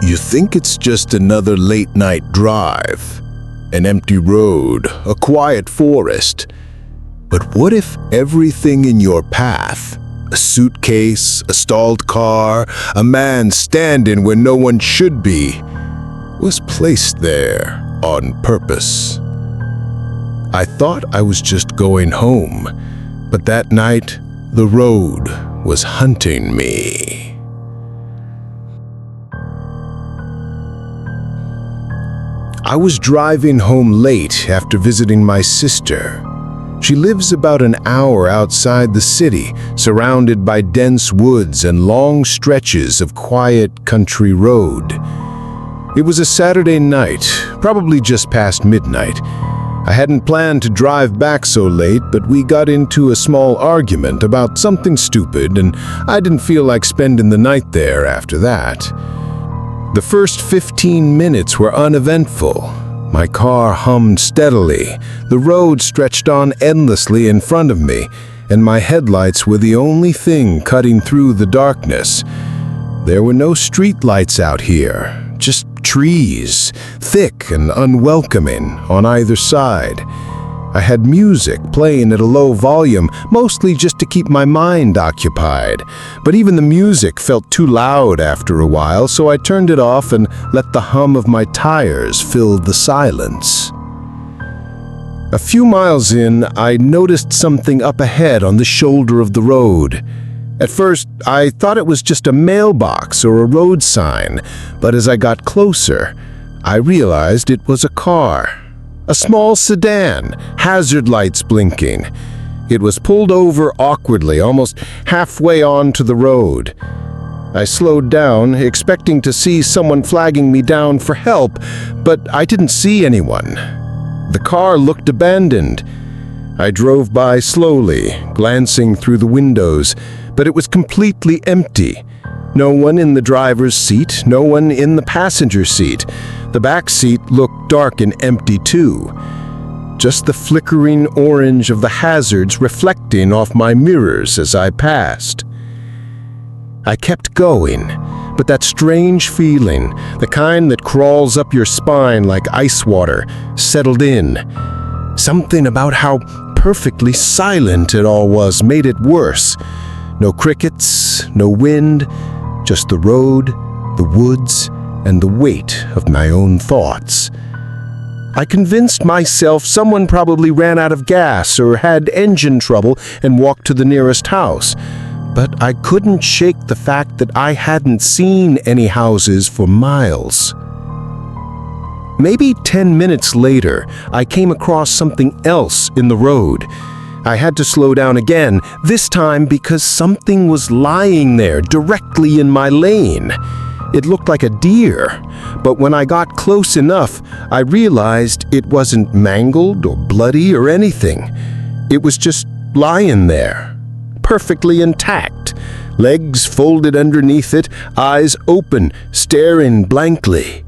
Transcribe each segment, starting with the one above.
You think it's just another late-night drive, an empty road, a quiet forest. But what if everything in your path, a suitcase, a stalled car, a man standing where no one should be, was placed there on purpose? I thought I was just going home, but that night, the road was hunting me. I was driving home late after visiting my sister. She lives about an hour outside the city, surrounded by dense woods and long stretches of quiet country road. It was a Saturday night, probably just past midnight. I hadn't planned to drive back so late, but we got into a small argument about something stupid, and I didn't feel like spending the night there after that. The first 15 minutes were uneventful. My car hummed steadily, the road stretched on endlessly in front of me, and my headlights were the only thing cutting through the darkness. There were no street lights out here, just trees, thick and unwelcoming on either side. I had music playing at a low volume, mostly just to keep my mind occupied. But even the music felt too loud after a while, so I turned it off and let the hum of my tires fill the silence. A few miles in, I noticed something up ahead on the shoulder of the road. At first, I thought it was just a mailbox or a road sign, but as I got closer, I realized it was a car. A small sedan, hazard lights blinking. It was pulled over awkwardly, almost halfway onto the road. I slowed down, expecting to see someone flagging me down for help, but I didn't see anyone. The car looked abandoned. I drove by slowly, glancing through the windows, but it was completely empty. No one in the driver's seat, no one in the passenger seat. The back seat looked dark and empty too. Just the flickering orange of the hazards reflecting off my mirrors as I passed. I kept going, but that strange feeling, the kind that crawls up your spine like ice water, settled in. Something about how perfectly silent it all was made it worse. No crickets, no wind, just the road, the woods, and the weight of my own thoughts. I convinced myself someone probably ran out of gas or had engine trouble and walked to the nearest house. But I couldn't shake the fact that I hadn't seen any houses for miles. Maybe 10 minutes later, I came across something else in the road. I had to slow down again, this time because something was lying there directly in my lane. It looked like a deer, but when I got close enough, I realized it wasn't mangled or bloody or anything. It was just lying there, perfectly intact, legs folded underneath it, eyes open, staring blankly.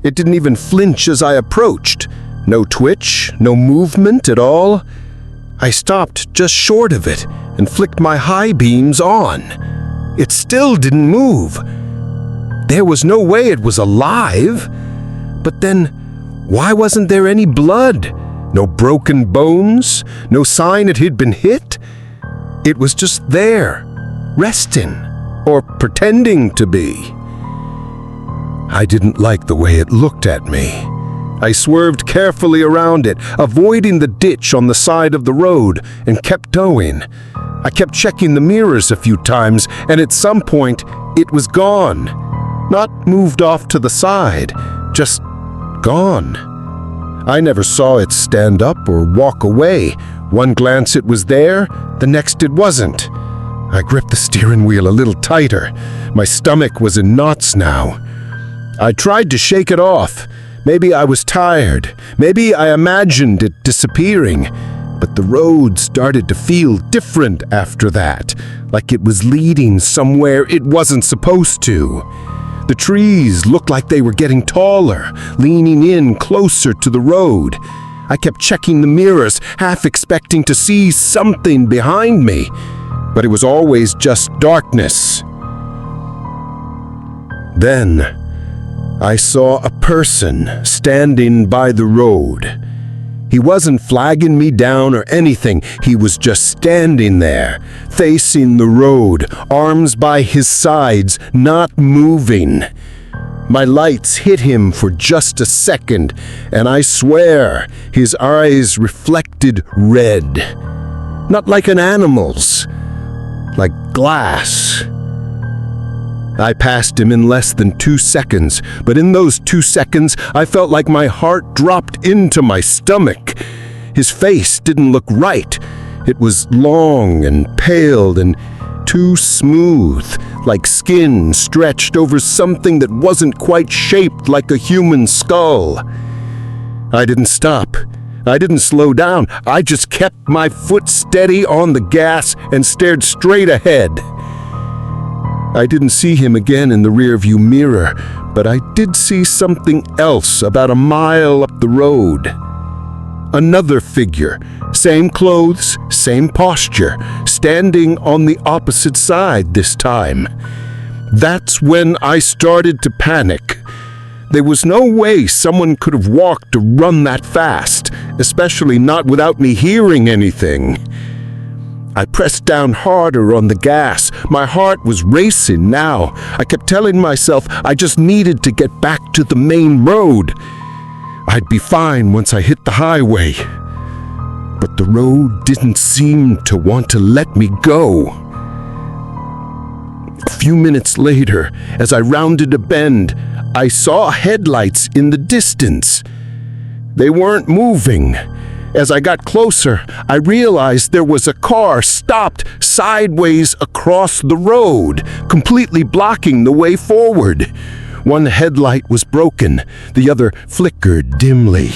It didn't even flinch as I approached. No twitch, no movement at all. I stopped just short of it and flicked my high beams on. It still didn't move. There was no way it was alive. But then, why wasn't there any blood? No broken bones? No sign it had been hit? It was just there, resting, or pretending to be. I didn't like the way it looked at me. I swerved carefully around it, avoiding the ditch on the side of the road, and kept going. I kept checking the mirrors a few times, and at some point, it was gone. Not moved off to the side, just gone. I never saw it stand up or walk away. One glance it was there, the next it wasn't. I gripped the steering wheel a little tighter. My stomach was in knots now. I tried to shake it off. Maybe I was tired. Maybe I imagined it disappearing. But the road started to feel different after that, like it was leading somewhere it wasn't supposed to. The trees looked like they were getting taller, leaning in closer to the road. I kept checking the mirrors, half expecting to see something behind me, but it was always just darkness. Then, I saw a person standing by the road. He wasn't flagging me down or anything. He was just standing there, facing the road, arms by his sides, not moving. My lights hit him for just a second, and I swear his eyes reflected red. Not like an animal's, like glass. I passed him in less than 2 seconds, but in those 2 seconds, I felt like my heart dropped into my stomach. His face didn't look right. It was long and pale and too smooth, like skin stretched over something that wasn't quite shaped like a human skull. I didn't stop. I didn't slow down. I just kept my foot steady on the gas and stared straight ahead. I didn't see him again in the rearview mirror, but I did see something else about a mile up the road. Another figure, same clothes, same posture, standing on the opposite side this time. That's when I started to panic. There was no way someone could have walked or run that fast, especially not without me hearing anything. I pressed down harder on the gas. My heart was racing now. I kept telling myself I just needed to get back to the main road. I'd be fine once I hit the highway. But the road didn't seem to want to let me go. A few minutes later, as I rounded a bend, I saw headlights in the distance. They weren't moving. As I got closer, I realized there was a car stopped sideways across the road, completely blocking the way forward. One headlight was broken, the other flickered dimly.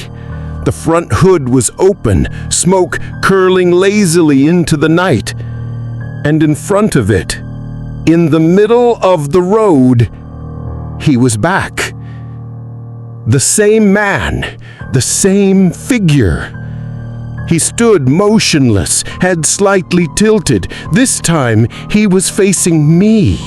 The front hood was open, smoke curling lazily into the night. And in front of it, in the middle of the road, he was back. The same man, the same figure. He stood motionless, head slightly tilted. This time, he was facing me.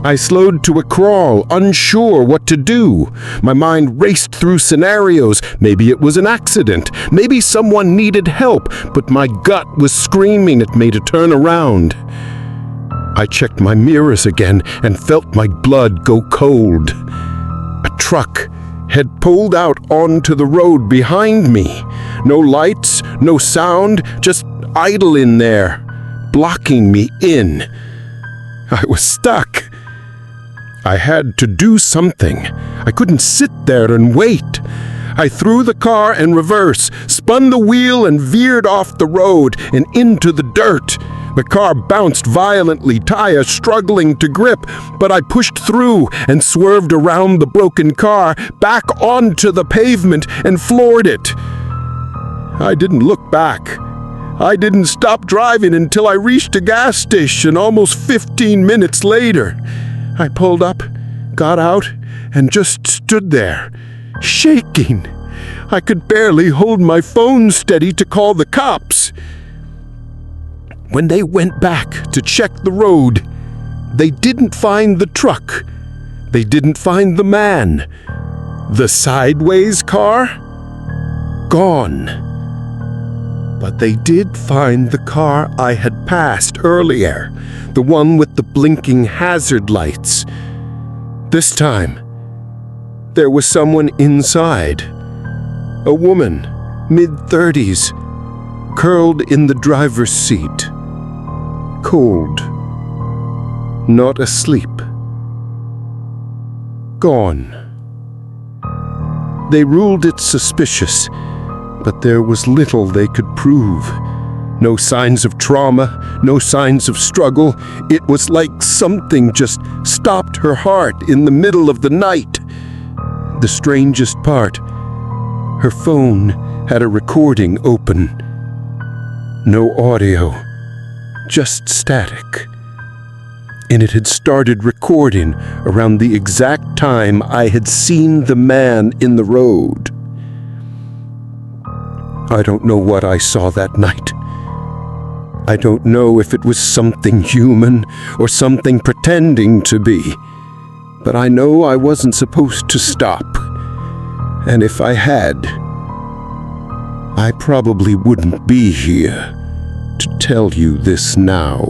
I slowed to a crawl, unsure what to do. My mind raced through scenarios. Maybe it was an accident. Maybe someone needed help, but my gut was screaming at me to turn around. I checked my mirrors again and felt my blood go cold. A truck had pulled out onto the road behind me. No lights, no sound, just idle in there, blocking me in. I was stuck. I had to do something. I couldn't sit there and wait. I threw the car in reverse, spun the wheel and veered off the road and into the dirt. The car bounced violently, tires struggling to grip, but I pushed through and swerved around the broken car, back onto the pavement and floored it. I didn't look back. I didn't stop driving until I reached a gas station almost 15 minutes later. I pulled up, got out, and just stood there, shaking. I could barely hold my phone steady to call the cops. When they went back to check the road, they didn't find the truck. They didn't find the man. The sideways car? Gone. But they did find the car I had passed earlier, the one with the blinking hazard lights. This time, there was someone inside. A woman, mid-30s, curled in the driver's seat. Cold. Not asleep. Gone. They ruled it suspicious, but there was little they could prove. No signs of trauma, no signs of struggle. It was like something just stopped her heart in the middle of the night. The strangest part, her phone had a recording open. No audio, just static. And it had started recording around the exact time I had seen the man in the road. I don't know what I saw that night. I don't know if it was something human or something pretending to be. but I know I wasn't supposed to stop. And if I had, I probably wouldn't be here to tell you this now.